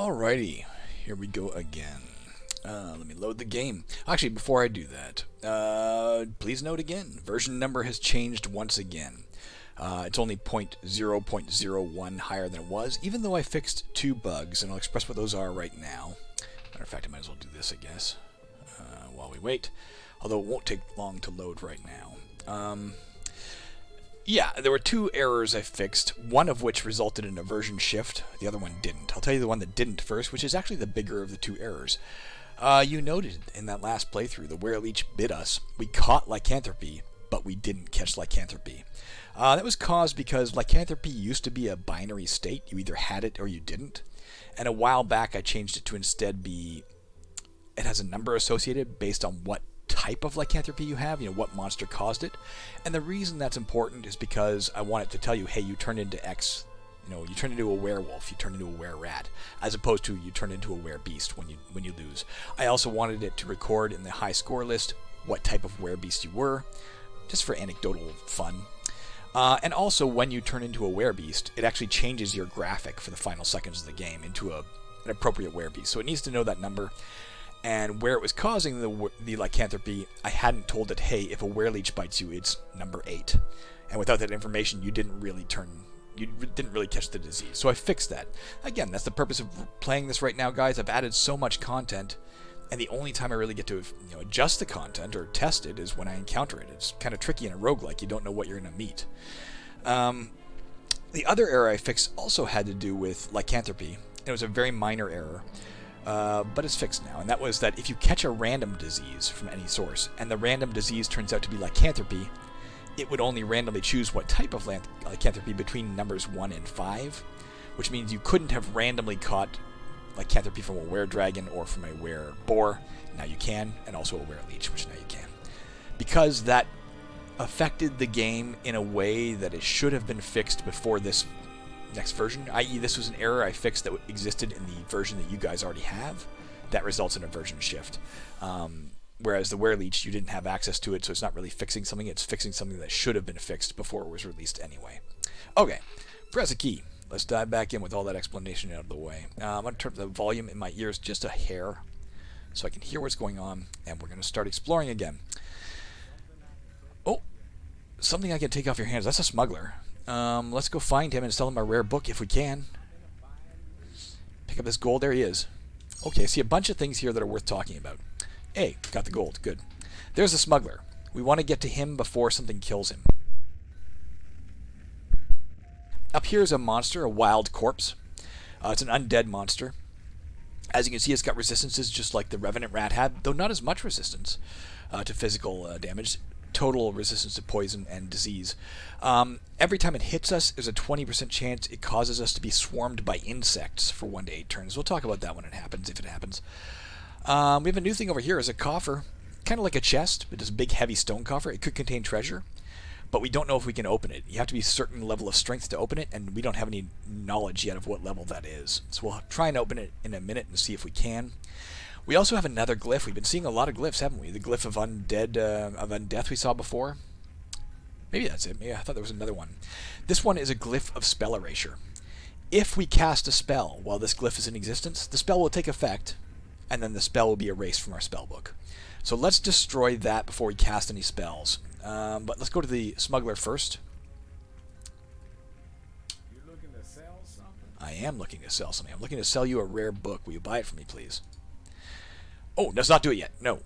Alrighty, here we go again. Let me load the game. Actually, before I do that, please note again, version number has changed once again. It's only 0.0.01 higher than it was, even though I fixed 2 bugs, and I'll express what those are right now. Matter of fact, I might as well do this, I guess, while we wait. Although it won't take long to load right now. Yeah, there were 2 errors I fixed, one of which resulted in a version shift, the other one didn't. I'll tell you the one that didn't first, which is actually the bigger of the 2 errors. You noted in that last playthrough, the Wereleech bit us. We caught Lycanthropy, but we didn't catch Lycanthropy. That was caused because Lycanthropy used to be a binary state. You either had it or you didn't. And a while back I changed it to instead be, it has a number associated based on what type of lycanthropy you have, what monster caused it. And the reason that's important is because I want it to tell you, hey, you turned into X, you turn into a werewolf, you turn into a were-rat, as opposed to you turn into a were-beast when you lose. I also wanted it to record in the high score list what type of were-beast you were, just for anecdotal fun. And also, when you turn into a were-beast, it actually changes your graphic for the final seconds of the game into an appropriate were-beast. So it needs to know that number. And where it was causing the lycanthropy, I hadn't told it, hey, if a wereleech bites you, it's number 8. And without that information, you didn't really catch the disease. So I fixed that. Again, that's the purpose of playing this right now, guys. I've added so much content, and the only time I really get to adjust the content or test it is when I encounter it. It's kind of tricky in a roguelike. You don't know what you're going to meet. The other error I fixed also had to do with lycanthropy. It was a very minor error. But it's fixed now, and that was that if you catch a random disease from any source, and the random disease turns out to be lycanthropy, it would only randomly choose what type of lycanthropy between numbers 1 and 5, which means you couldn't have randomly caught lycanthropy from a were-dragon or from a were-boar. Now you can, and also a were-leech, which now you can. Because that affected the game in a way that it should have been fixed before this next version, i.e. this was an error I fixed that existed in the version that you guys already have, that results in a version shift. Whereas the wereleech, you didn't have access to it, so it's not really fixing something, it's fixing something that should have been fixed before it was released anyway. Okay, press a key. Let's dive back in with all that explanation out of the way. I'm going to turn the volume in my ears just a hair so I can hear what's going on, and we're going to start exploring again. Oh, something I can take off your hands. That's a smuggler. Let's go find him and sell him a rare book if we can. Pick up this gold. There he is. Okay, I see a bunch of things here that are worth talking about. Hey, got the gold. Good. There's a smuggler. We want to get to him before something kills him. Up here is a monster, a wild corpse. It's an undead monster. As you can see, it's got resistances just like the Revenant Rat had, though not as much resistance to physical damage. Total resistance to poison and disease. Every time it hits us, there's a 20% chance it causes us to be swarmed by insects for 1 to 8 turns. We'll talk about that when it happens, if it happens. We have a new thing over here. Is a coffer, kind of like a chest, but it's a big, heavy stone coffer. It could contain treasure, but we don't know if we can open it. You have to be a certain level of strength to open it, and we don't have any knowledge yet of what level that is. So we'll try and open it in a minute and see if we can. We also have another glyph. We've been seeing a lot of glyphs, haven't we? The glyph of undeath we saw before. Maybe that's it. Maybe I thought there was another one. This one is a glyph of spell erasure. If we cast a spell while this glyph is in existence, the spell will take effect, and then the spell will be erased from our spell book. So let's destroy that before we cast any spells. But let's go to the smuggler first. You looking to sell something? I am looking to sell something. I'm looking to sell you a rare book. Will you buy it for me, please? Oh, let's not do it yet. No.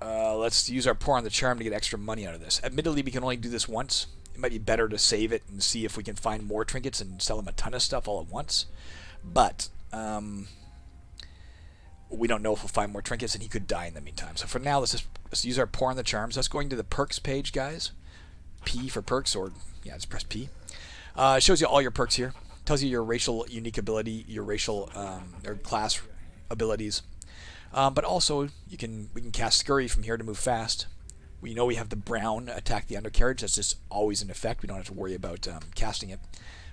Let's use our pour on the charm to get extra money out of this. Admittedly, we can only do this once. It might be better to save it and see if we can find more trinkets and sell him a ton of stuff all at once. But we don't know if we'll find more trinkets, and he could die in the meantime. So for now, let's use our pour on the charms. That's going to the perks page, guys. P for perks, or yeah, just press P. It shows you all your perks here. Tells you your racial unique ability, your racial or class abilities. But also, we can cast Scurry from here to move fast. We know we have the brown attack the undercarriage. That's just always in effect. We don't have to worry about casting it.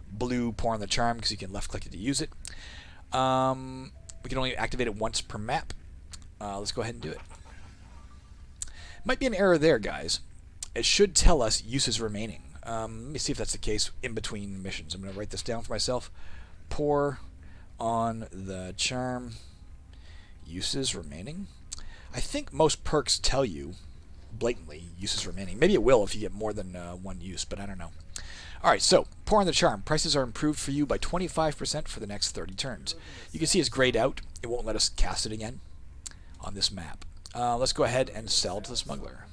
Blue pour on the charm because you can left click it to use it. We can only activate it once per map. Let's go ahead and do it. Might be an error there, guys. It should tell us uses remaining. Let me see if that's the case in between missions. I'm going to write this down for myself. Pour on the charm. Uses remaining. I think most perks tell you blatantly uses remaining. Maybe it will if you get more than one use, but I don't know. Alright, so pour on the charm. Prices are improved for you by 25% for the next 30 turns. You can see it's grayed out. It won't let us cast it again on this map. Let's go ahead and sell to the smuggler.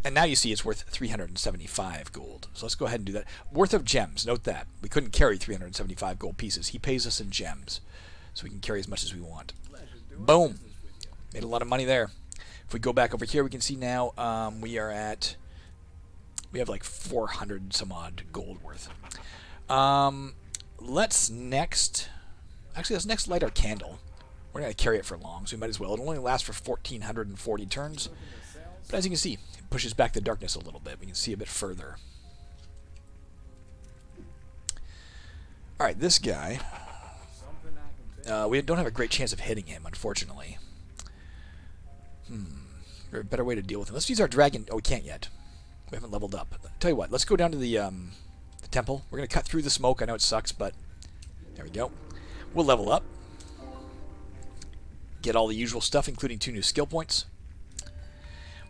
And now you see it's worth 375 gold. So let's go ahead and do that. Worth of gems. Note that. We couldn't carry 375 gold pieces. He pays us in gems. So we can carry as much as we want. Boom. Made a lot of money there. If we go back over here, we can see now we have like 400 some odd gold worth. Let's next light our candle. We're not going to carry it for long, so we might as well. It'll only last for 1,440 turns. But as you can see, it pushes back the darkness a little bit. We can see a bit further. Alright, this guy. We don't have a great chance of hitting him, unfortunately. There's a better way to deal with him. Let's use our dragon. Oh, we can't yet. We haven't leveled up. Tell you what, let's go down to the temple. We're going to cut through the smoke. I know it sucks, but there we go. We'll level up. Get all the usual stuff, including 2 new skill points.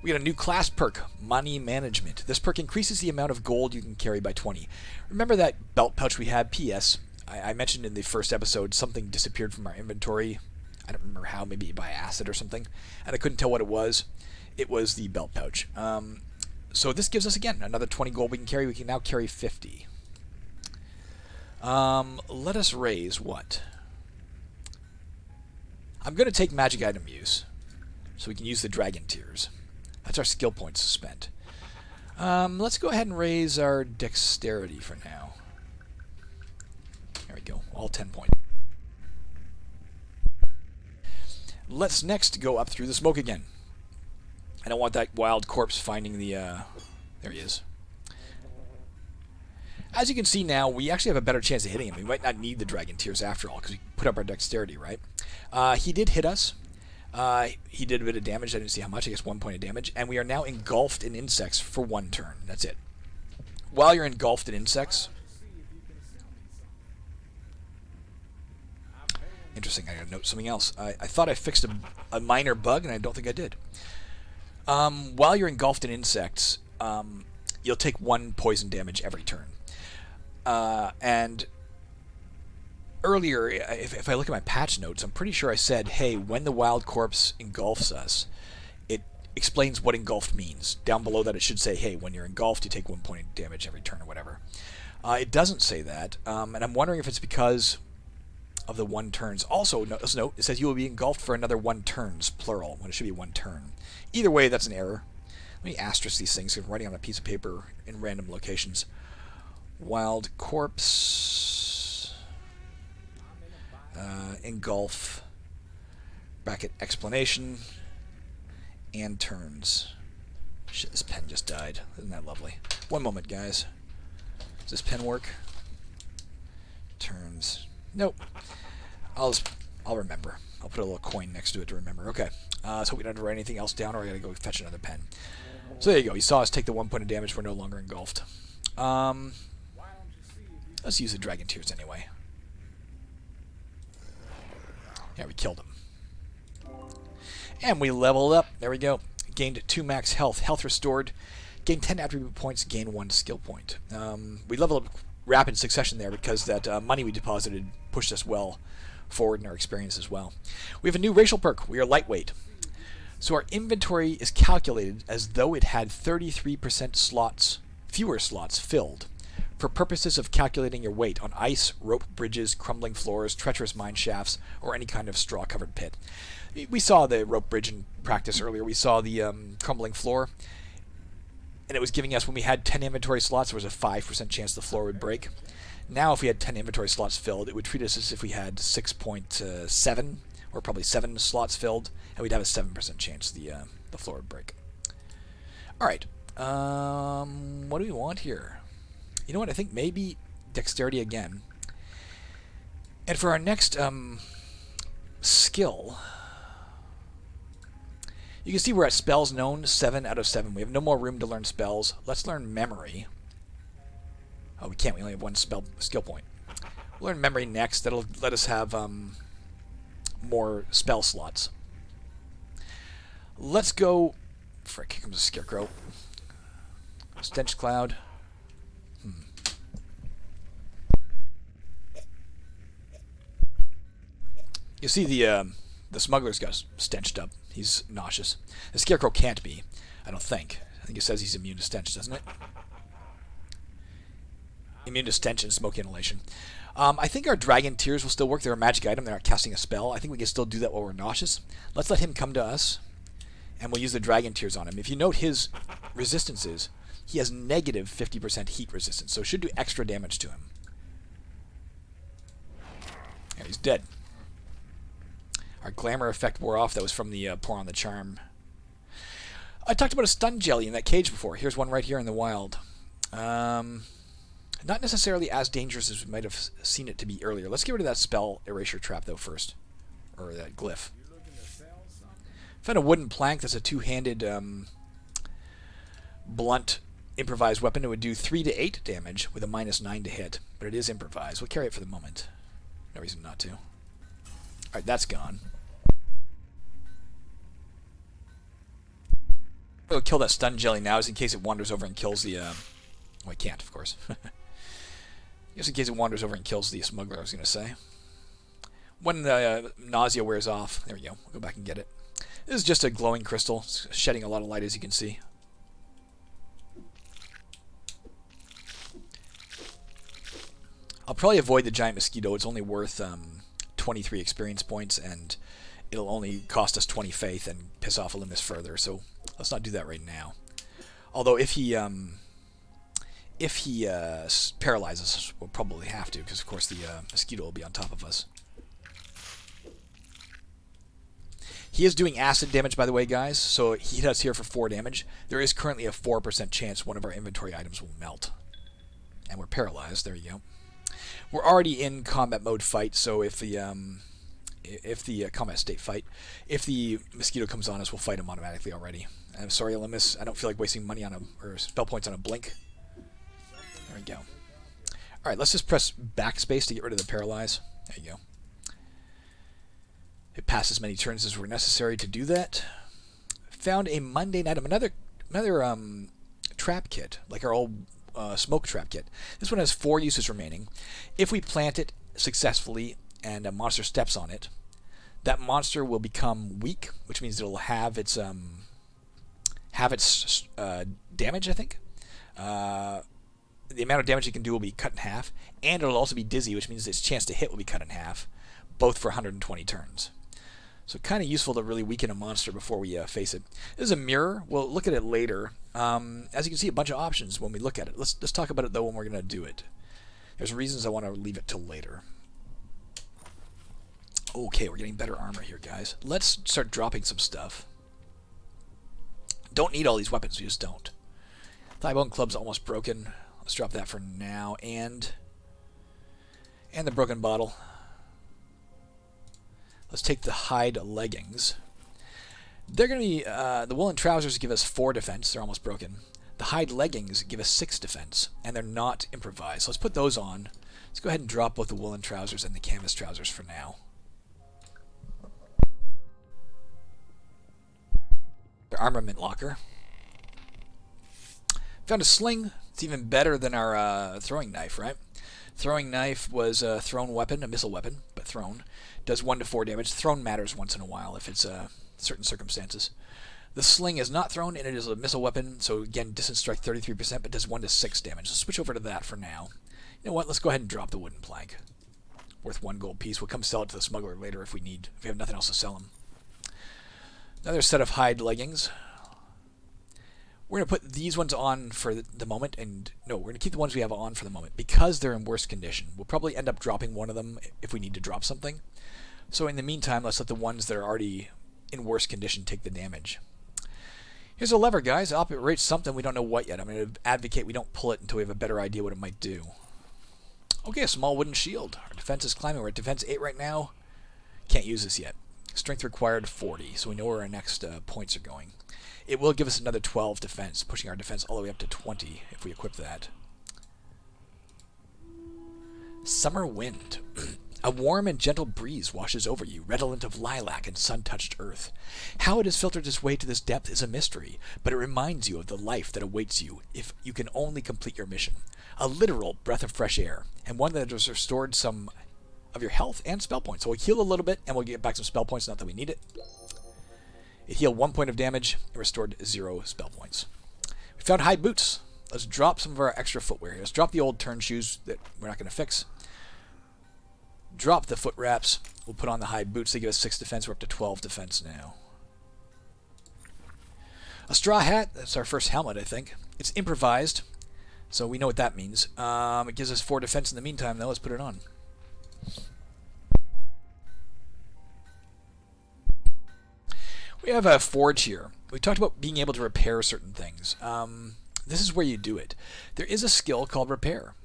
We got a new class perk, Money Management. This perk increases the amount of gold you can carry by 20. Remember that belt pouch we had? P.S. I mentioned in the first episode something disappeared from our inventory. I don't remember how, maybe by acid or something. And I couldn't tell what it was. It was the belt pouch. So this gives us, again, another 20 gold we can carry. We can now carry 50. Let us raise what? I'm going to take magic item use. So we can use the dragon tears. That's our skill points spent. Let's go ahead and raise our dexterity for now. There we go. All 10 points. Let's next go up through the smoke again. I don't want that wild corpse finding the... there he is. As you can see now, we actually have a better chance of hitting him. We might not need the dragon tears after all, because we put up our dexterity, right? He did hit us. He did a bit of damage. I didn't see how much. I guess 1 point of damage. And we are now engulfed in insects for 1 turn. That's it. While you're engulfed in insects... Interesting. I gotta note something else. I thought I fixed a minor bug, and I don't think I did. While you're engulfed in insects, you'll take 1 poison damage every turn. And earlier, if I look at my patch notes, I'm pretty sure I said, hey, when the wild corpse engulfs us, it explains what engulfed means. Down below that it should say, hey, when you're engulfed, you take 1 point of damage every turn or whatever. It doesn't say that, and I'm wondering if it's because of the 1 turns. Also, note, it says you will be engulfed for another 1 turns, plural, when it should be 1 turn. Either way, that's an error. Let me asterisk these things, because I'm writing on a piece of paper in random locations. Wild corpse, engulf, bracket explanation, and turns. Shit, this pen just died. Isn't that lovely? 1 moment, guys. Does this pen work? Turns. Nope. I'll remember. I'll put a little coin next to it to remember. Okay. Let's hope we don't have to write anything else down, or I gotta go fetch another pen. So there you go. You saw us take the 1 point of damage. We're no longer engulfed. Let's use the dragon tears anyway. Yeah, we killed him. And we leveled up. There we go. Gained 2 max health. Health restored. Gained 10 attribute points. Gained 1 skill point. We leveled up rapid succession there because that money we deposited pushed us well forward in our experience as well. We have a new racial perk. We are lightweight. So our inventory is calculated as though it had 33% fewer slots filled for purposes of calculating your weight on ice, rope bridges, crumbling floors, treacherous mine shafts, or any kind of straw-covered pit. We saw the rope bridge in practice earlier. We saw the crumbling floor. And it was giving us, when we had 10 inventory slots, there was a 5% chance the floor would break. Now, if we had 10 inventory slots filled, it would treat us as if we had 6.7, or probably 7 slots filled, and we'd have a 7% chance the floor would break. Alright, what do we want here? You know what, I think maybe dexterity again. And for our next skill... You can see we're at spells known, 7 out of 7. We have no more room to learn spells. Let's learn memory. Oh, we can't. We only have one skill point. We'll learn memory next. That'll let us have more spell slots. Let's go. Frick, here comes a scarecrow. Stench cloud. You see the smuggler's got stenched up. He's nauseous. The scarecrow can't be. I don't think. I think it says he's immune to stench, doesn't it? Immune to stench and smoke inhalation. I think our dragon tears will still work. They're a magic item. They're not casting a spell. I think we can still do that while we're nauseous. Let's let him come to us, and we'll use the dragon tears on him. If you note his resistances, he has negative 50% heat resistance, so it should do extra damage to him. Yeah, he's dead. Our glamour effect wore off. That was from the pour on the charm. I talked about a stun jelly in that cage before. Here's one right here in the wild. Not necessarily as dangerous as we might have seen it to be earlier. Let's get rid of that spell erasure trap, though, first. Or that glyph. Found a wooden plank that's a two-handed, blunt, improvised weapon. It would do 3 to 8 damage with a -9 to hit. But it is improvised. We'll carry it for the moment. No reason not to. Alright, that's gone. We'll kill that stun jelly now, just in case it wanders over and kills the... well, it can't, of course. Just in case it wanders over and kills the smuggler, I was going to say. When the nausea wears off, there we go. We'll go back and get it. This is just a glowing crystal. It's shedding a lot of light, as you can see. I'll probably avoid the giant mosquito. It's only worth 23 experience points, and it'll only cost us 20 faith and piss off Olympus further, so let's not do that right now. Although if he paralyzes us, we'll probably have to, because of course the mosquito will be on top of us. He is doing acid damage, by the way, guys, so he hit us here for 4 damage. There is currently a 4% chance one of our inventory items will melt. And we're paralyzed. There you go. We're already in combat mode fight, so if the combat state fight, if the mosquito comes on us, we'll fight him automatically already. I'm sorry, Olympus. I don't feel like wasting money on or spell points on a blink. There we go. All right, let's just press backspace to get rid of the paralyze. There you go. It passed as many turns as were necessary to do that. Found a mundane item, another trap kit, like our old smoke trap kit. This one has 4 uses remaining. If we plant it successfully and a monster steps on it, that monster will become weak, which means it'll have its damage, I think. The amount of damage it can do will be cut in half, and it'll also be dizzy, which means its chance to hit will be cut in half, both for 120 turns. So kind of useful to really weaken a monster before we face it. This is a mirror. We'll look at it later. As you can see, a bunch of options when we look at it. Let's talk about it, though, when we're going to do it. There's reasons I want to leave it till later. Okay, we're getting better armor here, guys. Let's start dropping some stuff. Don't need all these weapons. We just don't. Thighbone club's almost broken. Let's drop that for now. And the broken bottle. Let's take the hide leggings. They're going to be... the woolen trousers give us 4 defense. They're almost broken. The hide leggings give us 6 defense. And they're not improvised. So let's put those on. Let's go ahead and drop both the woolen trousers and the canvas trousers for now. The armament locker. Found a sling. It's even better than our throwing knife, right? Throwing knife was a thrown weapon, a missile weapon, but thrown. Does 1 to 4 damage. Thrown matters once in a while if it's certain circumstances. The sling is not thrown, and it is a missile weapon, so again, distance strike 33%, but does 1 to 6 damage. Let's switch over to that for now. You know what? Let's go ahead and drop the wooden plank. Worth 1 gold piece. We'll come sell it to the smuggler later if we need. If we have nothing else to sell him. Another set of hide leggings. We're going to put these ones on for the moment, and no, we're going to keep the ones we have on for the moment because they're in worse condition. We'll probably end up dropping one of them if we need to drop something. So in the meantime, let's let the ones that are already in worse condition take the damage. Here's a lever, guys. It operates something. We don't know what yet. I'm going to advocate we don't pull it until we have a better idea what it might do. Okay, a small wooden shield. Our defense is climbing. We're at defense 8 right now. Can't use this yet. Strength required 40, so we know where our next points are going. It will give us another 12 defense, pushing our defense all the way up to 20 if we equip that. Summer wind. A warm and gentle breeze washes over you, redolent of lilac and sun-touched earth. How it has filtered its way to this depth is a mystery, but it reminds you of the life that awaits you if you can only complete your mission. A literal breath of fresh air, and one that has restored some of your health and spell points. So we'll heal a little bit, and we'll get back some spell points, not that we need it. It healed 1 point of damage, and restored 0 spell points. We found high boots. Let's drop some of our extra footwear here. Let's drop the old turn shoes that we're not going to fix. Drop the foot wraps. We'll put on the high boots. They give us 6 defense. We're up to 12 defense now. A straw hat. That's our first helmet, I think. It's improvised, so we know what that means. It gives us 4 defense in the meantime, though. Let's put it on. We have a forge here. We talked about being able to repair certain things. This is where you do it. There is a skill called repair.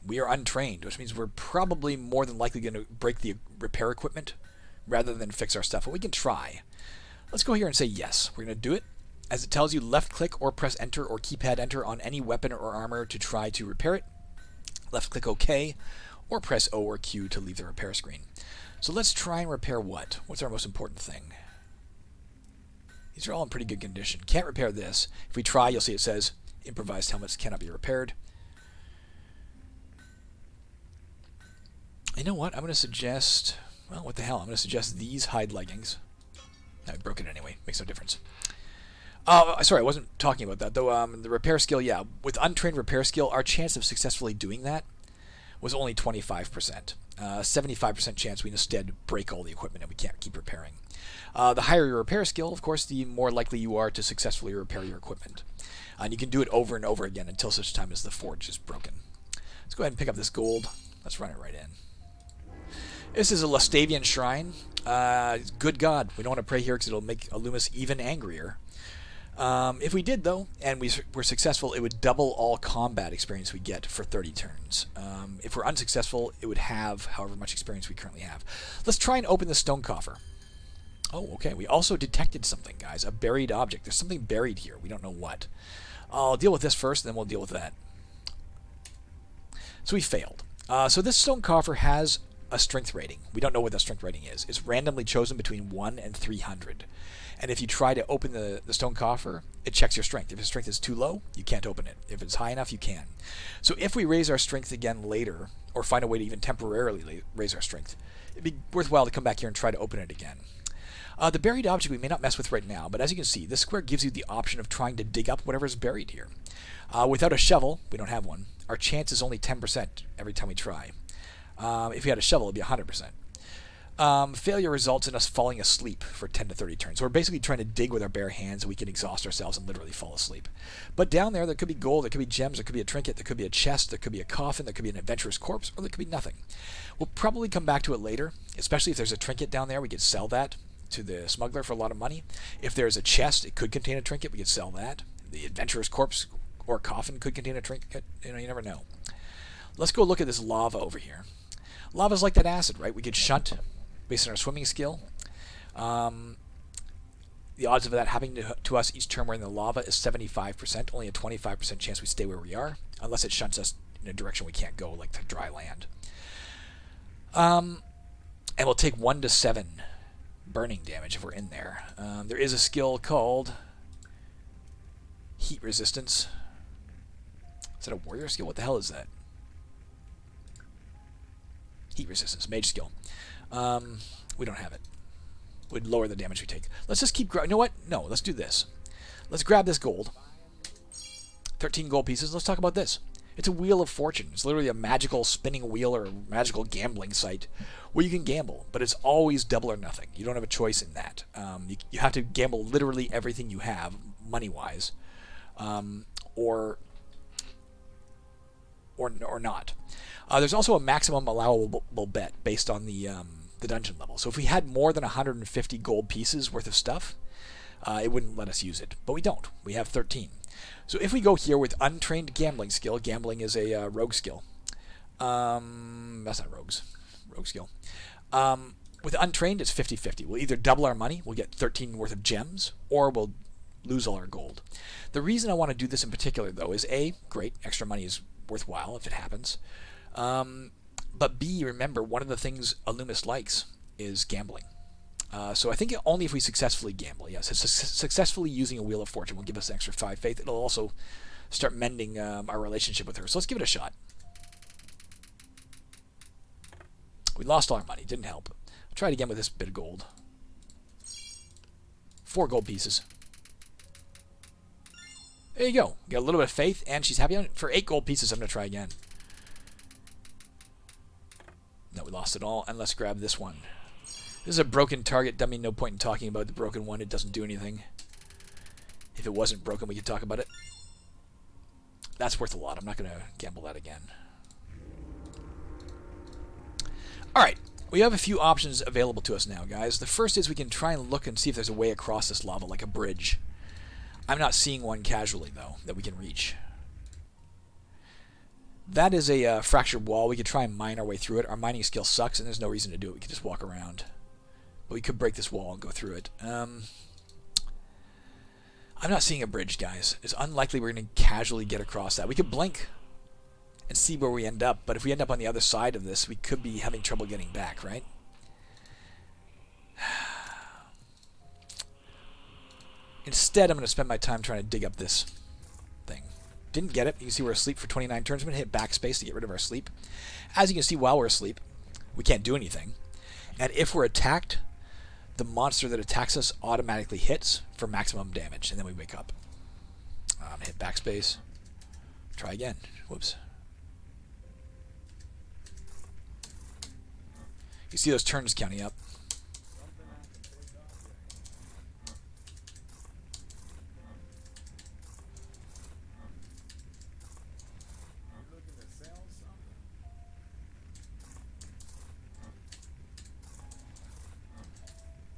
We are untrained, which means we're probably more than likely going to break the repair equipment rather than fix our stuff. But we can try. Let's go here and say yes. We're going to do it. As it tells you, left click or press enter or keypad enter on any weapon or armor to try to repair it. Left click OK, or press O or Q to leave the repair screen. So let's try and repair what? What's our most important thing? These are all in pretty good condition. Can't repair this. If we try, you'll see it says improvised helmets cannot be repaired. You know what? I'm going to suggest... Well, what the hell? I'm going to suggest these hide leggings. I broke it anyway. Makes no difference. Sorry, I wasn't talking about that, though. The repair skill, yeah. With untrained repair skill, our chance of successfully doing that was only 25%. 75% chance we instead break all the equipment and we can't keep repairing. The higher your repair skill, of course, the more likely you are to successfully repair your equipment. And you can do it over and over again until such time as the forge is broken. Let's go ahead and pick up this gold. Let's run it right in. This is a Lastavian shrine. Good God, we don't want to pray here because it'll make Alumis even angrier. If we did, though, and we were successful, it would double all combat experience we get for 30 turns. If we're unsuccessful, it would have however much experience we currently have. Let's try and open the stone coffer. Oh, okay. We also detected something, guys. A buried object. There's something buried here. We don't know what. I'll deal with this first, then we'll deal with that. So we failed. So this stone coffer has a strength rating. We don't know what that strength rating is. It's randomly chosen between 1 and 300. And if you try to open the stone coffer, it checks your strength. If your strength is too low, you can't open it. If it's high enough, you can. So if we raise our strength again later, or find a way to even temporarily raise our strength, it'd be worthwhile to come back here and try to open it again. The buried object we may not mess with right now, but as you can see, this square gives you the option of trying to dig up whatever's buried here. Without a shovel, we don't have one, our chance is only 10% every time we try. If we had a shovel, it'd be 100%. Failure results in us falling asleep for 10 to 30 turns. So we're basically trying to dig with our bare hands so we can exhaust ourselves and literally fall asleep. But down there could be gold, there could be gems, there could be a trinket, there could be a chest, there could be a coffin, there could be an adventurous corpse, or there could be nothing. We'll probably come back to it later, especially if there's a trinket down there. We could sell that to the smuggler for a lot of money. If there's a chest, it could contain a trinket, we could sell that. The adventurous corpse or coffin could contain a trinket. You never know. Let's go look at this lava over here. Lava's like that acid, right? We could shunt based on our swimming skill. The odds of that happening to us each turn we're in the lava is 75%. Only a 25% chance we stay where we are, unless it shunts us in a direction we can't go, like to dry land. And we'll take 1 to 7 burning damage if we're in there. There is a skill called heat resistance. Is that a warrior skill? What the hell is that? Heat resistance, mage skill. We don't have it. Would lower the damage we take. Let's just keep you know what? No, let's do this. Let's grab this gold. 13 gold pieces. Let's talk about this. It's a wheel of fortune. It's literally a magical spinning wheel or a magical gambling site where you can gamble, but it's always double or nothing. You don't have a choice in that. You have to gamble literally everything you have, money-wise, or not. There's also a maximum allowable bet based on the dungeon level. So if we had more than 150 gold pieces worth of stuff, it wouldn't let us use it. But we don't. We have 13. So if we go here with untrained gambling skill, gambling is a rogue skill. That's not rogues. Rogue skill. With untrained, it's 50-50. We'll either double our money, we'll get 13 worth of gems, or we'll lose all our gold. The reason I want to do this in particular, though, is A, great, extra money is worthwhile if it happens. But B, remember, one of the things Alumis likes is gambling. So I think only if we successfully gamble. Yes, successfully using a Wheel of Fortune will give us an extra 5 faith. It'll also start mending our relationship with her. So let's give it a shot. We lost all our money. Didn't help. I'll try it again with this bit of gold. 4 gold pieces. There you go. Got a little bit of faith, and she's happy on it. For 8 gold pieces, I'm going to try again. No, we lost it all. And let's grab this one. This is a broken target dummy. No point in talking about the broken one. It doesn't do anything. If it wasn't broken, we could talk about it. That's worth a lot. I'm not going to gamble that again. Alright. We have a few options available to us now, guys. The first is we can try and look and see if there's a way across this lava, like a bridge. I'm not seeing one casually, though, that we can reach. That is a fractured wall. We could try and mine our way through it. Our mining skill sucks, and there's no reason to do it. We could just walk around. But we could break this wall and go through it. I'm not seeing a bridge, guys. It's unlikely we're going to casually get across that. We could blink and see where we end up, but if we end up on the other side of this, we could be having trouble getting back, right? Instead, I'm going to spend my time trying to dig up this thing. Didn't get it. You can see we're asleep for 29 turns. I'm going to hit backspace to get rid of our sleep. As you can see, while we're asleep, we can't do anything. And if we're attacked, the monster that attacks us automatically hits for maximum damage, and then we wake up. I'm going to hit backspace. Try again. Whoops. You see those turns counting up.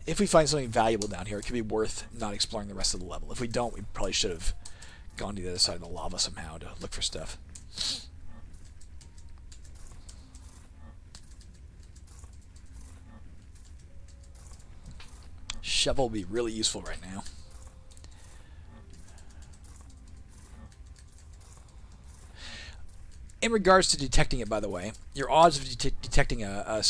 If we find something valuable down here, it could be worth not exploring the rest of the level. If we don't, we probably should have gone to the other side of the lava somehow to look for stuff. Shovel will be really useful right now. In regards to detecting it, by the way, your odds of detecting a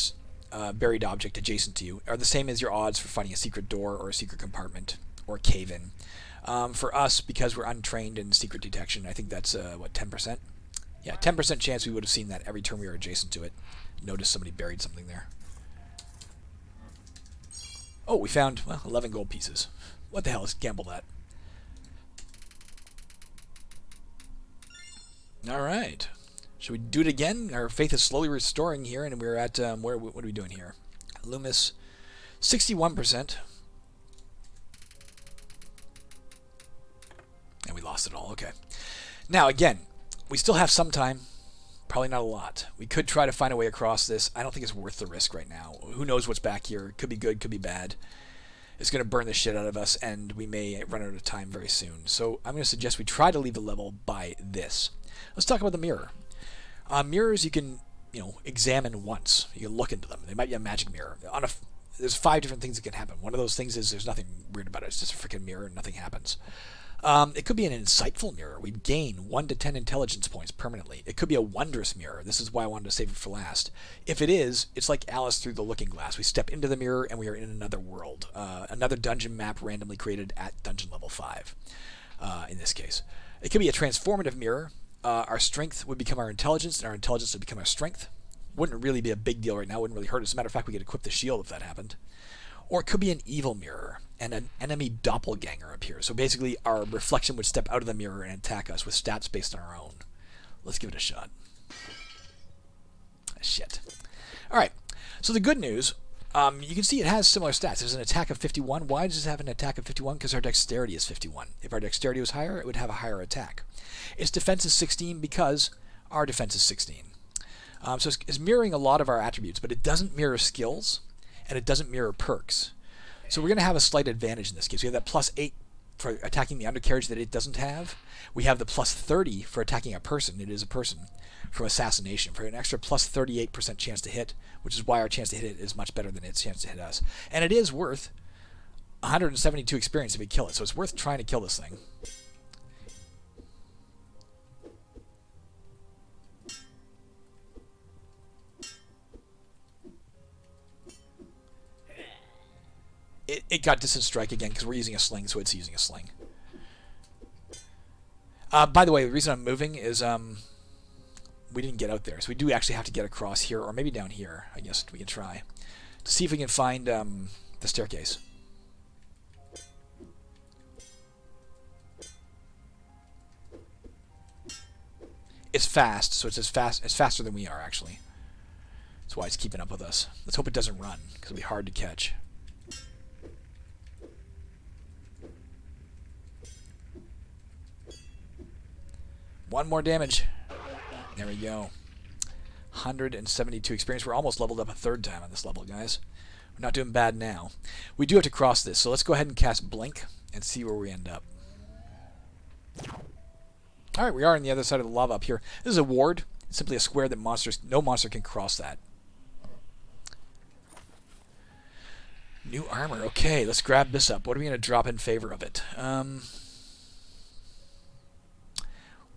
buried object adjacent to you are the same as your odds for finding a secret door or a secret compartment or a cave-in. For us, because we're untrained in secret detection, I think that's, what, 10%? Yeah, 10% chance we would have seen that every turn we were adjacent to it. Notice somebody buried something there. Oh, we found, well, 11 gold pieces. What the hell? Let's gamble that. Alright. Should we do it again? Our faith is slowly restoring here, and we're at, what are we doing here? Loomis, 61%. And we lost it all. Okay. Now, again, we still have some time. Probably not a lot. We could try to find a way across this. I don't think it's worth the risk right now. Who knows what's back here? Could be good, could be bad. It's going to burn the shit out of us, and we may run out of time very soon. So I'm going to suggest we try to leave the level by this. Let's talk about the mirror. Mirrors you can, examine once. You can look into them. They might be a magic mirror. There's 5 different things that can happen. One of those things is there's nothing weird about it. It's just a freaking mirror and nothing happens. It could be an insightful mirror. We gain 1 to 10 intelligence points permanently. It could be a wondrous mirror. This is why I wanted to save it for last. If it is, it's like Alice through the looking glass. We step into the mirror and we are in another world. Another dungeon map randomly created at dungeon level 5, in this case. It could be a transformative mirror. Our strength would become our intelligence, and our intelligence would become our strength. Wouldn't really be a big deal right now. Wouldn't really hurt us. As a matter of fact, we could equip the shield if that happened. Or it could be an evil mirror, and an enemy doppelganger appears. So basically, our reflection would step out of the mirror and attack us with stats based on our own. Let's give it a shot. Shit. Alright, so the good news, you can see it has similar stats. There's an attack of 51. Why does it have an attack of 51? Because our dexterity is 51. If our dexterity was higher, it would have a higher attack. Its defense is 16 because our defense is 16. So it's mirroring a lot of our attributes, but it doesn't mirror skills, and it doesn't mirror perks. So we're going to have a slight advantage in this case. We have that +8 for attacking the undercarriage that it doesn't have. We have the +30 for attacking a person. It is a person. From assassination. For an extra +38% chance to hit, which is why our chance to hit it is much better than its chance to hit us. And it is worth 172 experience if we kill it. So it's worth trying to kill this thing. it got distance strike again because we're using a sling, so it's using a sling. By the way, the reason I'm moving is we didn't get out there, so we do actually have to get across here, or maybe down here. I guess we can try to see if we can find the staircase. It's fast, so it's faster than we are, actually. That's why it's keeping up with us. Let's hope it doesn't run, because it'll be hard to catch. One more damage. There we go. 172 experience. We're almost leveled up a third time on this level, guys. We're not doing bad now. We do have to cross this, so let's go ahead and cast Blink and see where we end up. Alright, we are on the other side of the lava up here. This is a ward. It's simply a square that no monster can cross that. New armor. Okay, let's grab this up. What are we going to drop in favor of it?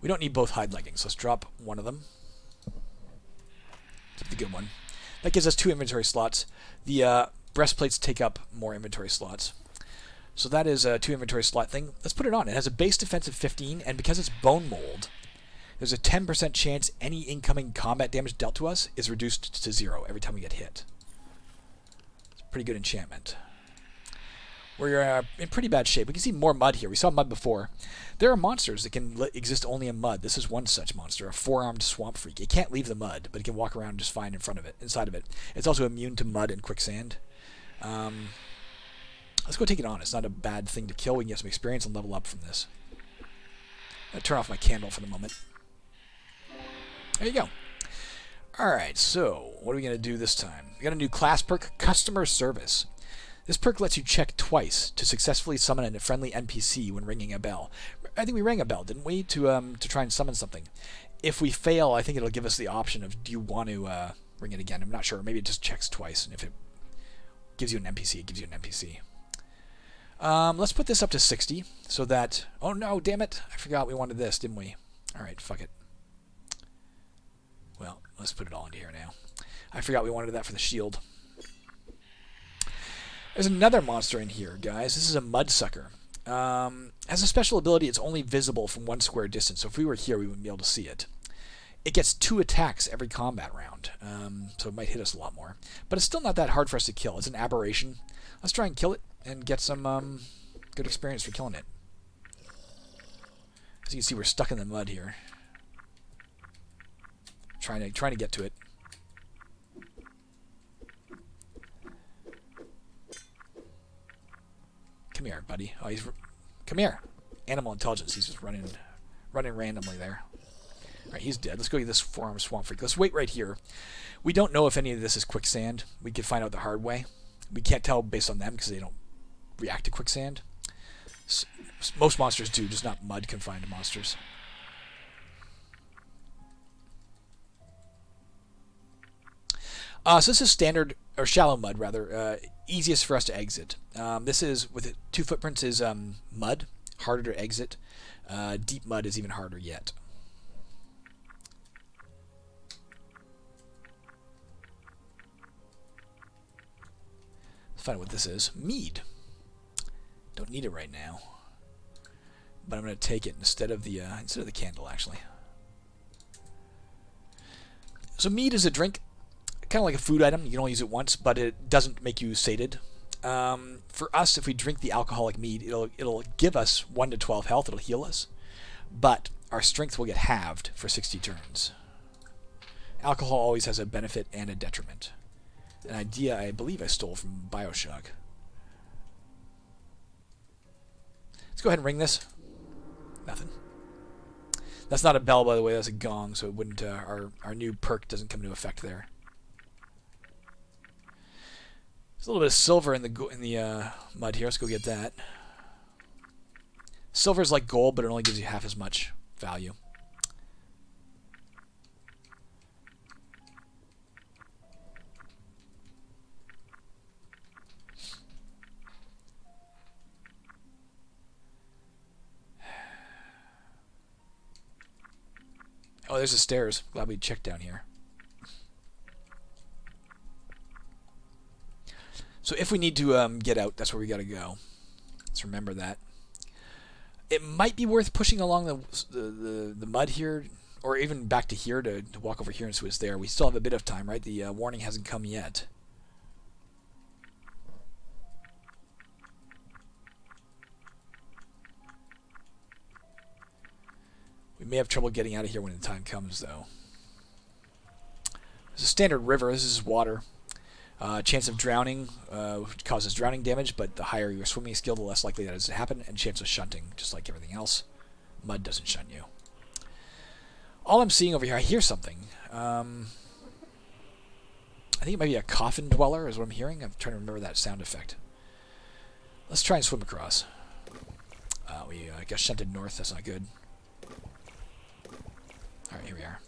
We don't need both hide leggings. Let's drop one of them. Keep the good one. That gives us 2 inventory slots. The breastplates take up more inventory slots. So that is a 2 inventory slot thing. Let's put it on. It has a base defense of 15, and because it's bone mold, there's a 10% chance any incoming combat damage dealt to us is reduced to 0 every time we get hit. It's a pretty good enchantment. We're in pretty bad shape. We can see more mud here. We saw mud before. There are monsters that can exist only in mud. This is one such monster, a 4-armed swamp freak. It can't leave the mud, but it can walk around just fine inside of it. It's also immune to mud and quicksand. Let's go take it on. It's not a bad thing to kill. We can get some experience and level up from this. I'm going to turn off my candle for the moment. There you go. Alright, so what are we going to do this time? We got a new class perk, Customer Service. This perk lets you check twice to successfully summon a friendly NPC when ringing a bell. I think we rang a bell, didn't we, to try and summon something. If we fail, I think it'll give us the option of, do you want to ring it again? I'm not sure. Maybe it just checks twice, and if it gives you an NPC, it gives you an NPC. Let's put this up to 60, so that... Oh no, damn it! I forgot we wanted this, didn't we? Alright, fuck it. Well, let's put it all into here now. I forgot we wanted that for the shield. There's another monster in here, guys. This is a Mudsucker. Has a special ability. It's only visible from 1 square distance, so if we were here, we wouldn't be able to see it. It gets 2 attacks every combat round, so it might hit us a lot more. But it's still not that hard for us to kill. It's an aberration. Let's try and kill it and get some good experience for killing it. As you can see, we're stuck in the mud here. Trying to get to it. Come here, buddy. Oh, come here. Animal intelligence. He's just running randomly there. All right, he's dead. Let's go get this 4-armed swamp freak. Let's wait right here. We don't know if any of this is quicksand. We could find out the hard way. We can't tell based on them because they don't react to quicksand. Most monsters do, just not mud-confined monsters. So this is standard, or shallow mud, rather. Easiest for us to exit. This is, with 2 footprints, is mud. Harder to exit. Deep mud is even harder yet. Let's find out what this is. Mead. Don't need it right now, but I'm going to take it instead of the candle, actually. So mead is a drink, kind of like a food item. You can only use it once, but it doesn't make you sated. For us, if we drink the alcoholic mead, it'll give us 1 to 12 health. It'll heal us, but our strength will get halved for 60 turns. Alcohol always has a benefit and a detriment. An idea I believe I stole from BioShock. Let's go ahead and ring this. Nothing. That's not a bell, by the way. That's a gong, so it wouldn't. Our new perk doesn't come into effect there. There's a little bit of silver in the mud here. Let's go get that. Silver is like gold, but it only gives you half as much value. Oh, there's the stairs. Glad we checked down here. So if we need to get out, that's where we got to go. Let's remember that. It might be worth pushing along the mud here, or even back to here to walk over here and see what's there. We still have a bit of time, right? The warning hasn't come yet. We may have trouble getting out of here when the time comes, though. It's a standard river. This is water. Chance of drowning causes drowning damage, but the higher your swimming skill, the less likely that is to happen, and chance of shunting, just like everything else. Mud doesn't shunt you. All I'm seeing over here, I hear something. I think it might be a coffin dweller is what I'm hearing. I'm trying to remember that sound effect. Let's try and swim across. We got shunted north. That's not good. Alright, here we are.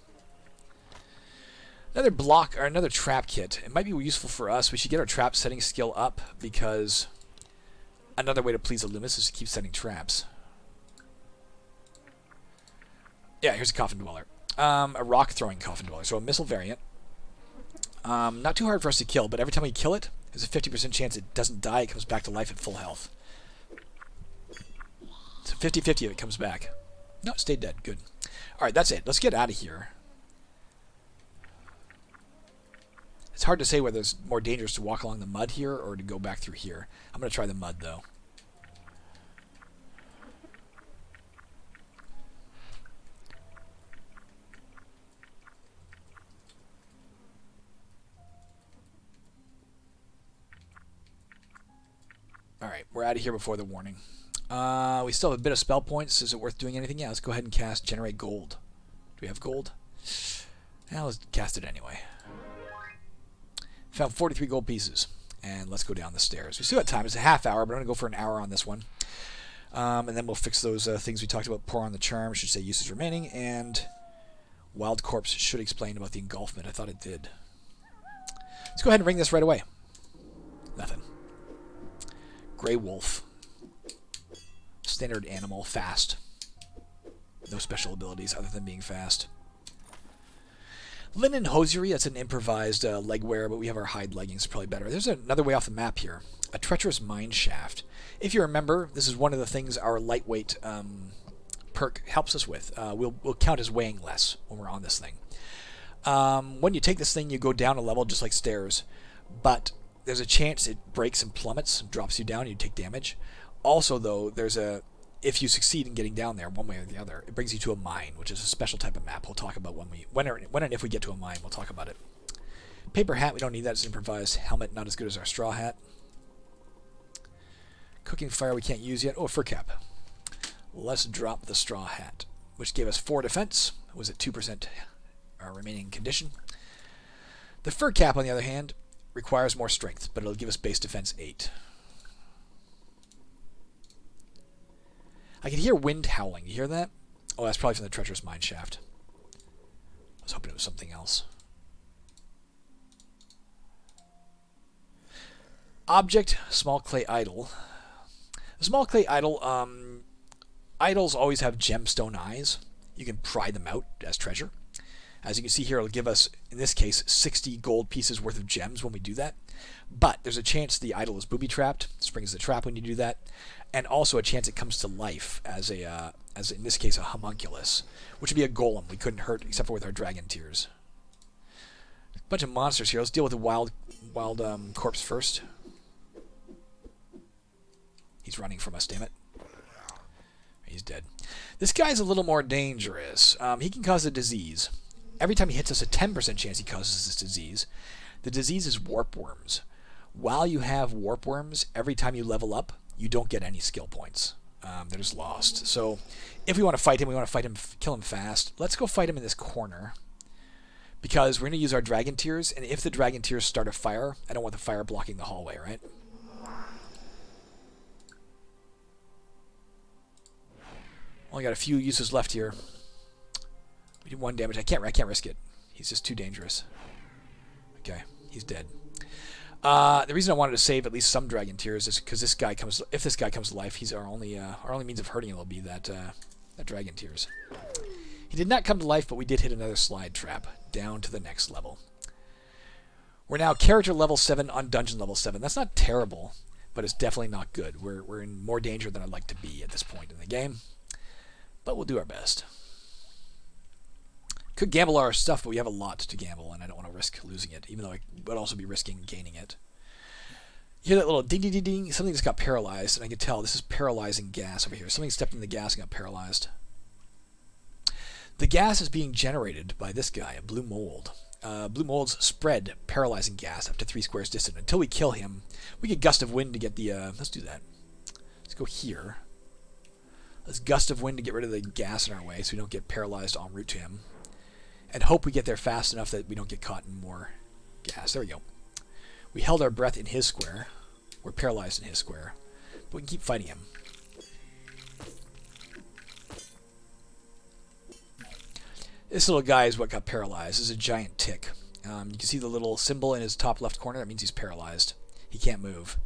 Another block, or another trap kit. It might be useful for us. We should get our trap setting skill up, because another way to please the Loomis is to keep setting traps. Yeah, here's a coffin dweller. A rock-throwing coffin dweller, so a missile variant. Not too hard for us to kill, but every time we kill it, there's a 50% chance it doesn't die. It comes back to life at full health. So 50-50 if it comes back. No, it stayed dead. Good. Alright, that's it. Let's get out of here. It's hard to say whether it's more dangerous to walk along the mud here or to go back through here. I'm going to try the mud, though. Alright, we're out of here before the warning. We still have a bit of spell points. Is it worth doing anything? Yeah, let's go ahead and cast Generate Gold. Do we have gold? Yeah, let's cast it anyway. Found 43 gold pieces. And let's go down the stairs. We still got time. It's a half hour, but I'm going to go for an hour on this one. And then we'll fix those things we talked about. Pour on the charm, should say uses remaining, and Wild Corpse should explain about the engulfment. I thought it did. Let's go ahead and ring this right away. Nothing. Grey Wolf. Standard animal. Fast. No special abilities other than being fast. Linen hosiery, that's an improvised leg wear, but we have our hide leggings, probably better. There's another way off the map here. A treacherous mine shaft. If you remember, this is one of the things our lightweight perk helps us with. We'll count as weighing less when we're on this thing. When you take this thing, you go down a level just like stairs, but there's a chance it breaks and plummets, drops you down, and you take damage. Also, though, if you succeed in getting down there one way or the other, it brings you to a mine, which is a special type of map. We'll talk about when and if we get to a mine, we'll talk about it. Paper hat, we don't need that. It's improvised. Helmet, not as good as our straw hat. Cooking fire, we can't use yet. Oh, fur cap. Let's drop the straw hat, which gave us 4 defense. It was at 2% our remaining condition. The fur cap, on the other hand, requires more strength, but it'll give us base defense 8. I can hear wind howling. You hear that? Oh, that's probably from the treacherous mine shaft. I was hoping it was something else. Object, small clay idol. The small clay idol, idols always have gemstone eyes. You can pry them out as treasure. As you can see here, it'll give us, in this case, 60 gold pieces worth of gems when we do that. But there's a chance the idol is booby-trapped, springs the trap when you do that, and also a chance it comes to life as in this case, a homunculus, which would be a golem we couldn't hurt except for with our dragon tears. A bunch of monsters here. Let's deal with the wild corpse first. He's running from us, damn it. He's dead. This guy's a little more dangerous. He can cause a disease. Every time he hits us, a 10% chance he causes this disease. The disease is warp worms. While you have warp worms, every time you level up, you don't get any skill points. They're just lost. So if we want to fight him, kill him fast. Let's go fight him in this corner. Because we're going to use our dragon tears, and if the dragon tears start a fire, I don't want the fire blocking the hallway, right? Only got a few uses left here. We did 1 damage. I can't risk it. He's just too dangerous. Okay, he's dead. The reason I wanted to save at least some dragon tears is because if this guy comes to life, he's our only means of hurting him will be that dragon tears. He did not come to life, but we did hit another slide trap down to the next level. We're now character level 7 on dungeon level 7. That's not terrible, but it's definitely not good. We're in more danger than I'd like to be at this point in the game, but we'll do our best. Could gamble our stuff, but we have a lot to gamble, and I don't want to risk losing it, even though I would also be risking gaining it. You hear that little ding, ding, ding, ding? Something just got paralyzed, and I can tell this is paralyzing gas over here. Something stepped in the gas and got paralyzed. The gas is being generated by this guy, a blue mold. Blue molds spread paralyzing gas up to 3 squares distant. Until we kill him, we get gust of wind to get the... let's do that. Let's go here. Let's gust of wind to get rid of the gas in our way so we don't get paralyzed en route to him. And hope we get there fast enough that we don't get caught in more gas. There we go. We held our breath in his square. We're paralyzed in his square. But we can keep fighting him. This little guy is what got paralyzed. This is a giant tick. You can see the little symbol in his top left corner. That means he's paralyzed. He can't move.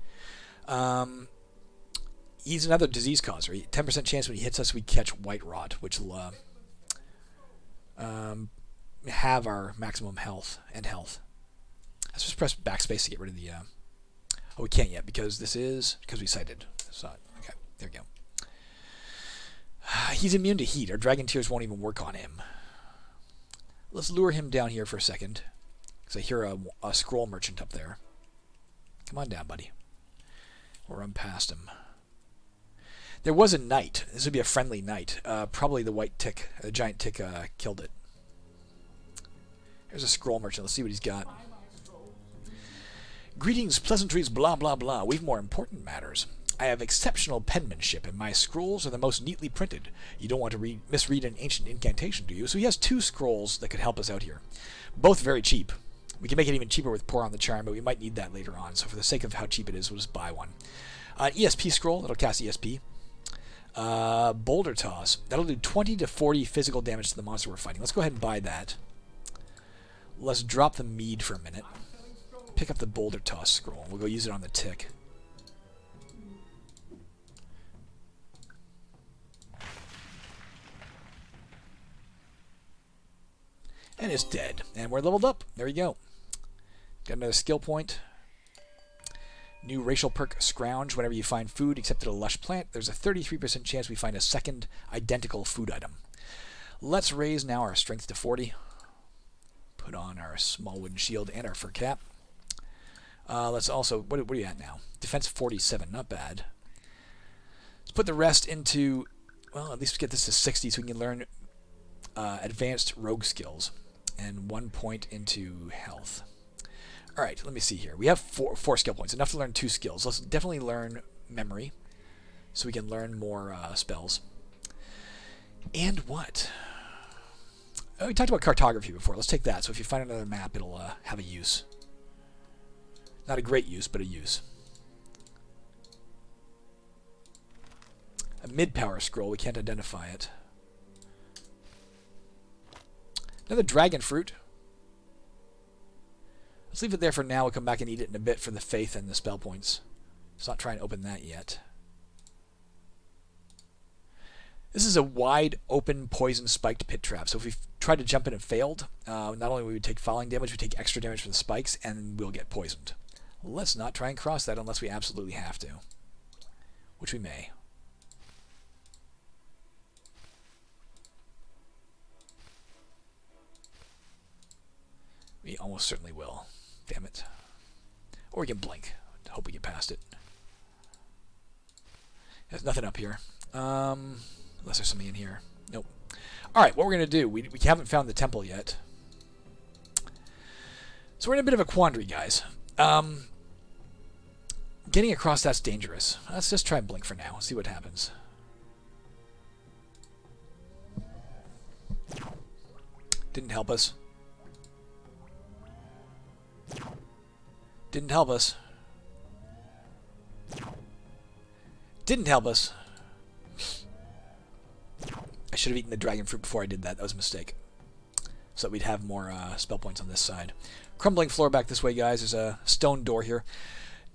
He's another disease causer. 10% chance when he hits us we catch white rot, which will have our maximum health and health. Let's just press backspace to get rid of the... Oh, we can't yet because we sighted. So, okay, there we go. He's immune to heat. Our dragon tears won't even work on him. Let's lure him down here for a second. Because I hear a scroll merchant up there. Come on down, buddy. We'll run past him. There was a knight. This would be a friendly knight. Probably the white tick, the giant tick, killed it. There's a scroll merchant. Let's see what he's got. Greetings, pleasantries, blah, blah, blah. We've more important matters. I have exceptional penmanship, and my scrolls are the most neatly printed. You don't want to misread an ancient incantation, do you? So he has 2 scrolls that could help us out here. Both very cheap. We can make it even cheaper with Pour on the Charm, but we might need that later on. So for the sake of how cheap it is, we'll just buy one. An ESP scroll. That'll cast ESP. Boulder Toss. That'll do 20 to 40 physical damage to the monster we're fighting. Let's go ahead and buy that. Let's drop the mead for a minute. Pick up the Boulder Toss scroll. We'll go use it on the tick. And it's dead. And we're leveled up. There you go. Got another skill point. New racial perk, Scrounge. Whenever you find food except at a lush plant, there's a 33% chance we find a second identical food item. Let's raise now our strength to 40. Put on our small wooden shield and our fur cap. Let's also... What are you at now? Defense 47. Not bad. Let's put the rest into... Well, at least get this to 60 so we can learn advanced rogue skills. And 1 point into health. Alright, let me see here. We have four skill points. Enough to learn 2 skills. Let's definitely learn memory. So we can learn more spells. And what? Oh, we talked about cartography before. Let's take that. So if you find another map, it'll have a use. Not a great use, but a use. A mid-power scroll. We can't identify it. Another dragon fruit. Let's leave it there for now. We'll come back and eat it in a bit for the faith and the spell points. Let's not try and open that yet. This is a wide open poison spiked pit trap. So if we tried to jump in and failed, not only would we take falling damage, we take extra damage from the spikes, and we'll get poisoned. Let's not try and cross that unless we absolutely have to. Which we may. We almost certainly will. Damn it. Or we can blink. Hope we get past it. There's nothing up here. Unless there's something in here. Nope. Alright, what we're going to do, we haven't found the temple yet. So we're in a bit of a quandary, guys. Getting across that's dangerous. Let's just try and blink for now. See what happens. Didn't help us. Didn't help us. Didn't help us. I should have eaten the dragon fruit before I did that. That was a mistake. So that we'd have more spell points on this side. Crumbling floor back this way, guys. There's a stone door here.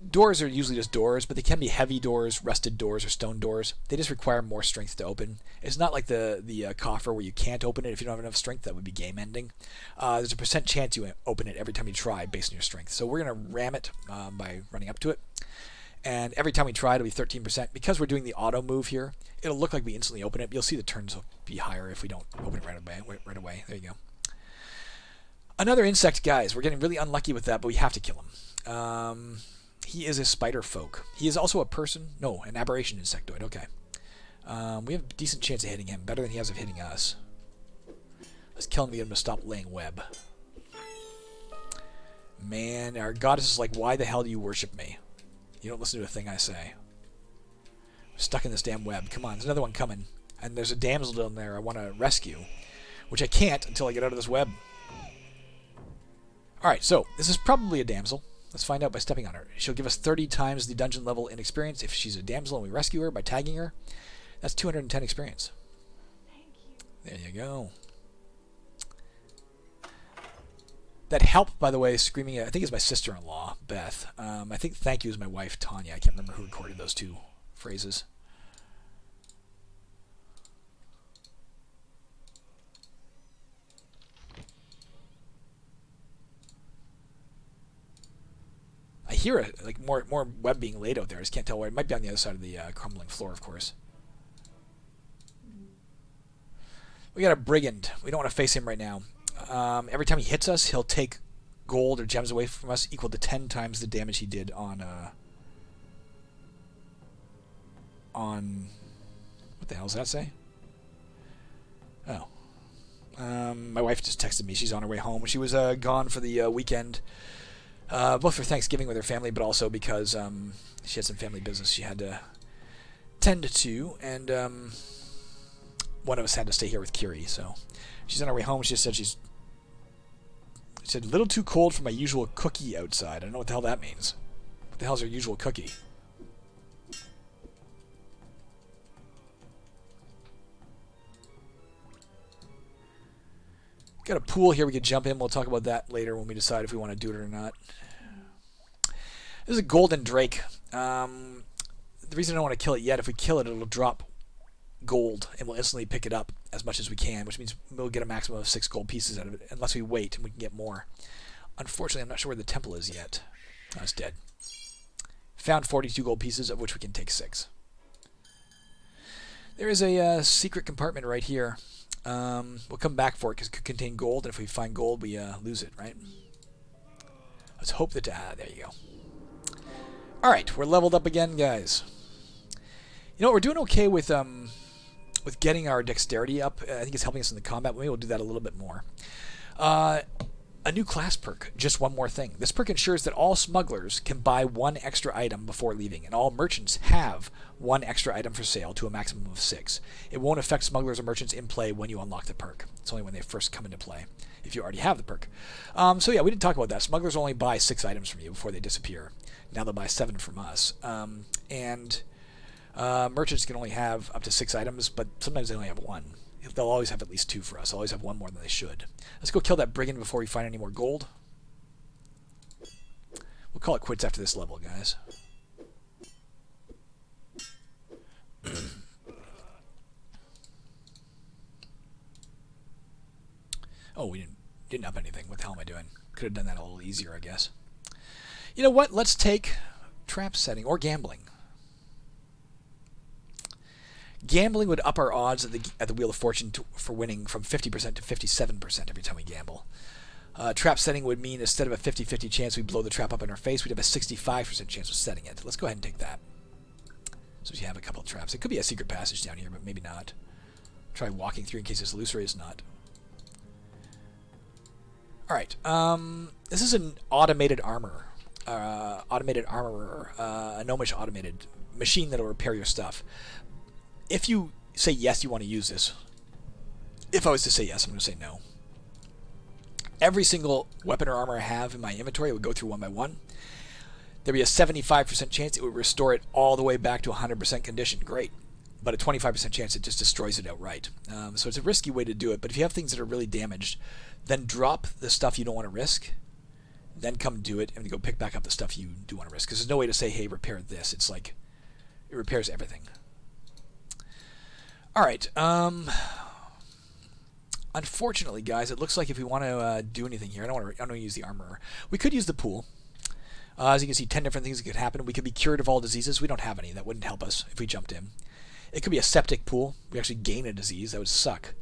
Doors are usually just doors, but they can be heavy doors, rusted doors, or stone doors. They just require more strength to open. It's not like the coffer where you can't open it if you don't have enough strength. That would be game ending. There's a % chance you open it every time you try based on your strength. So we're going to ram it by running up to it. And every time we try, it'll be 13%. Because we're doing the auto move here, it'll look like we instantly open it. You'll see the turns will be higher if we don't open it right away. There you go. Another insect, guys. We're getting really unlucky with that, but we have to kill him. He is a spider folk. He is also a person. No, an aberration insectoid. Okay. We have a decent chance of hitting him. Better than he has of hitting us. Let's kill him to get him to stop laying web. Man, our goddess is like, why the hell do you worship me? You don't listen to a thing I say. I'm stuck in this damn web. Come on, there's another one coming. And there's a damsel down there I want to rescue. Which I can't until I get out of this web. Alright, so this is probably a damsel. Let's find out by stepping on her. She'll give us 30 times the dungeon level in experience if she's a damsel and we rescue her by tagging her. That's 210 experience. There you go. That help, by the way, screaming, I think it's my sister-in-law, Beth. I think thank you is my wife, Tanya. I can't remember who recorded those two phrases. I hear like more web being laid out there. I just can't tell where. It might be on the other side of the crumbling floor, of course. We got a brigand. We don't want to face him right now. Every time he hits us, he'll take gold or gems away from us equal to 10 times the damage he did on what the hell does that say? Oh. My wife just texted me. She's on her way home. She was gone for the weekend, both for Thanksgiving with her family, but also because she had some family business she had to tend to, and one of us had to stay here with Kiri, so she's on her way home. She just said she said, a little too cold for my usual cookie outside. I don't know what the hell that means. What the hell's her usual cookie? Got a pool here we could jump in. We'll talk about that later when we decide if we want to do it or not. This is a golden drake. The reason I don't want to kill it yet, if we kill it, it'll drop gold, and we'll instantly pick it up as much as we can, which means we'll get a maximum of 6 gold pieces out of it, unless we wait and we can get more. Unfortunately, I'm not sure where the temple is yet. Oh, it's dead. Found 42 gold pieces, of which we can take 6. There is a secret compartment right here. We'll come back for it because it could contain gold, and if we find gold, we lose it, right? Let's hope that... there you go. Alright, we're leveled up again, guys. You know, we're doing okay with getting our dexterity up. I think it's helping us in the combat. Maybe we'll do that a little bit more. A new class perk, just one more thing. This perk ensures that all smugglers can buy 1 extra item before leaving, and all merchants have 1 extra item for sale to a maximum of 6. It won't affect smugglers or merchants in play when you unlock the perk. It's only when they first come into play, if you already have the perk. So yeah, we didn't talk about that. Smugglers only buy 6 items from you before they disappear. Now they'll buy 7 from us. Merchants can only have up to 6 items, but sometimes they only have 1. They'll always have at least 2 for us. They'll always have 1 more than they should. Let's go kill that brigand before we find any more gold. We'll call it quits after this level, guys. Oh, we didn't up anything. What the hell am I doing? Could have done that a little easier, I guess. You know what? Let's take trap setting or gambling. Gambling would up our odds at the Wheel of Fortune for winning from 50% to 57% every time we gamble. Trap setting would mean instead of a 50-50 chance we blow the trap up in our face, we'd have a 65% chance of setting it. Let's go ahead and take that. So we have a couple of traps. It could be a secret passage down here, but maybe not. Try walking through in case it's loose or it's not. Alright, this is an automated armor. Automated armorer. A gnomish automated machine that'll repair your stuff. If you say yes, you want to use this. If I was to say yes, I'm going to say no. Every single weapon or armor I have in my inventory, it would go through one by one. There'd be a 75% chance it would restore it all the way back to 100% condition. Great. But a 25% chance it just destroys it outright. So it's a risky way to do it. But if you have things that are really damaged, then drop the stuff you don't want to risk. then come do it, and go pick back up the stuff you do want to risk. Because there's no way to say, hey, repair this. It's like, it repairs everything. All right. Unfortunately, guys, it looks like if we want to do anything here, I don't want to use the armorer. We could use the pool. As you can see, 10 different things that could happen. We could be cured of all diseases. We don't have any. That wouldn't help us if we jumped in. It could be a septic pool. We actually gain a disease. That would suck.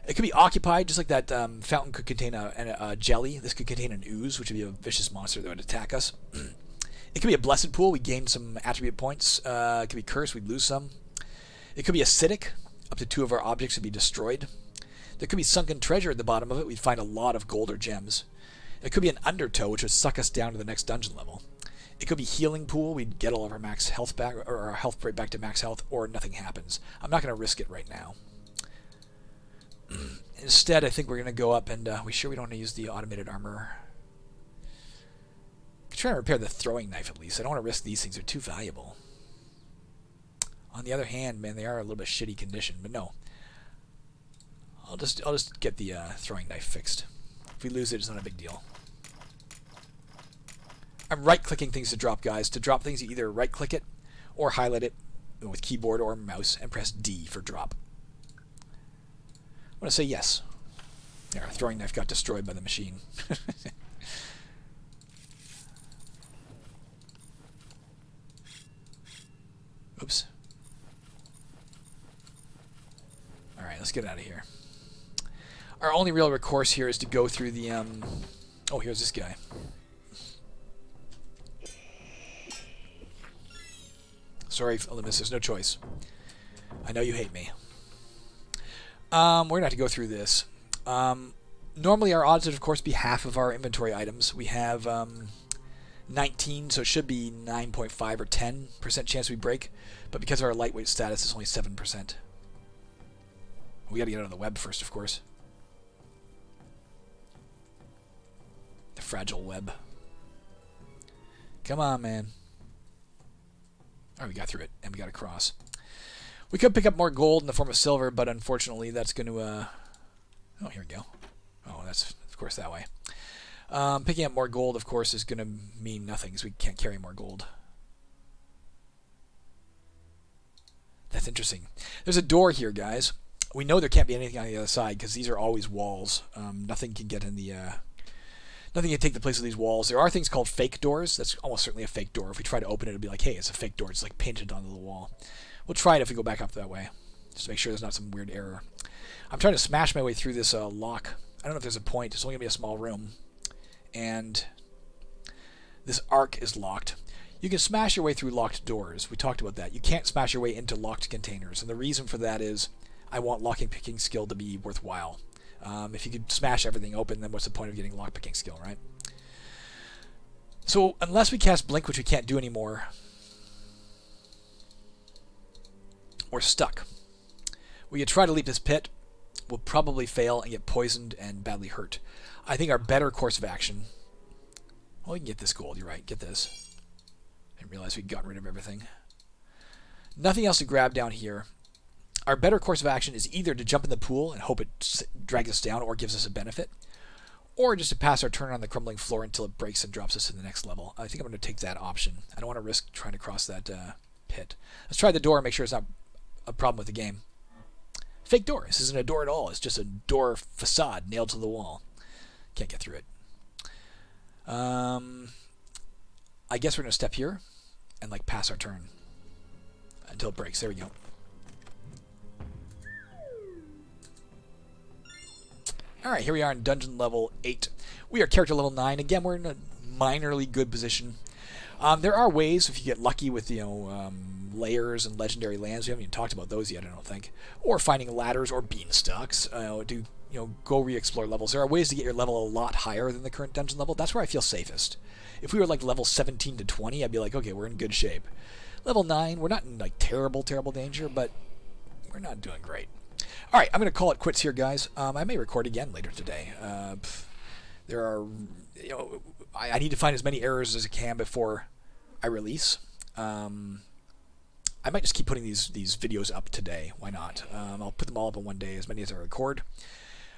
It could be occupied, just like that fountain could contain a jelly. This could contain an ooze, which would be a vicious monster that would attack us. It could be a blessed pool. We gain some attribute points. It could be cursed. We'd lose some. It could be acidic. Up to 2 of our objects would be destroyed. There could be sunken treasure at the bottom of it. We'd find a lot of gold or gems. It could be an undertow, which would suck us down to the next dungeon level. It could be healing pool. We'd get all of our max health back, or our health right back to max health, or nothing happens. I'm not going to risk it right now. Instead, I think we're going to go up and we don't want to use the automated armor. Try to repair the throwing knife at least. I don't want to risk these things. They're too valuable. On the other hand, man, they are a little bit shitty condition, but no. I'll just get the throwing knife fixed. If we lose it, it's not a big deal. I'm right-clicking things to drop, guys. To drop things, you either right-click it or highlight it with keyboard or mouse and press D for drop. I'm going to say yes. There, our throwing knife got destroyed by the machine. Oops. Alright, let's get out of here. Our only real recourse here is to go through the, oh, here's this guy. Sorry, Olympus, there's no choice. I know you hate me. We're going to have to go through this. Normally our odds would, of course, be half of our inventory items. We have 19, so it should be 9.5 or 10% chance we break. But because of our lightweight status, it's only 7%. We got to get out of the web first, of course. The fragile web. Come on, man. Alright, we got through it, and we got across. We could pick up more gold in the form of silver, but unfortunately that's going to... Oh, here we go. Oh, that's, of course, that way. Picking up more gold, of course, is going to mean nothing, because we can't carry more gold. That's interesting. There's a door here, guys. We know there can't be anything on the other side, because these are always walls. Nothing can get in the... Nothing can take the place of these walls. There are things called fake doors. That's almost certainly a fake door. If we try to open it, it'll be like, hey, it's a fake door. It's like painted onto the wall. We'll try it if we go back up that way, just to make sure there's not some weird error. I'm trying to smash my way through this lock. I don't know if there's a point. It's only going to be a small room. And this arc is locked. You can smash your way through locked doors. We talked about that. You can't smash your way into locked containers. And the reason for that is I want locking picking skill to be worthwhile. If you could smash everything open, then what's the point of getting lockpicking skill, right? So unless we cast Blink, which we can't do anymore, we're stuck. We could try to leap this pit. We'll probably fail and get poisoned and badly hurt. I think our better course of action... Well, we can get this gold, you're right. Get this. I didn't realize we'd gotten rid of everything. Nothing else to grab down here. Our better course of action is either to jump in the pool and hope it drags us down or gives us a benefit, or just to pass our turn on the crumbling floor until it breaks and drops us to the next level. I think I'm going to take that option. I don't want to risk trying to cross that pit. Let's try the door and make sure it's not a problem with the game. Fake door. This isn't a door at all. It's just a door facade nailed to the wall. Can't get through it. I guess we're going to step here and like pass our turn until it breaks. There we go. Alright, here we are in dungeon level 8. We are character level 9. Again, we're in a minorly good position. There are ways, if you get lucky with, layers and legendary lands. We haven't even talked about those yet, I don't think. Or finding ladders or beanstalks to, go re-explore levels. There are ways to get your level a lot higher than the current dungeon level. That's where I feel safest. If we were like level 17 to 20, I'd be like, okay, we're in good shape. Level 9, we're not in like terrible danger, but we're not doing great. All right, I'm going to call it quits here, guys. I may record again later today. There are, I need to find as many errors as I can before I release. I might just keep putting these videos up today. Why not? I'll put them all up in one day, as many as I record.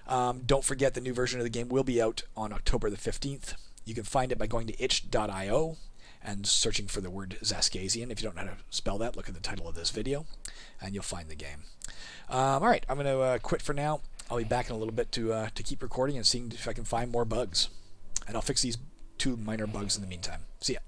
Don't forget the new version of the game will be out on October the 15th. You can find it by going to itch.io and searching for the word Xaskazien. If you don't know how to spell that, look at the title of this video, and you'll find the game. All right, I'm going to quit for now. I'll be back in a little bit to keep recording and seeing if I can find more bugs. And I'll fix these 2 minor bugs in the meantime. See ya.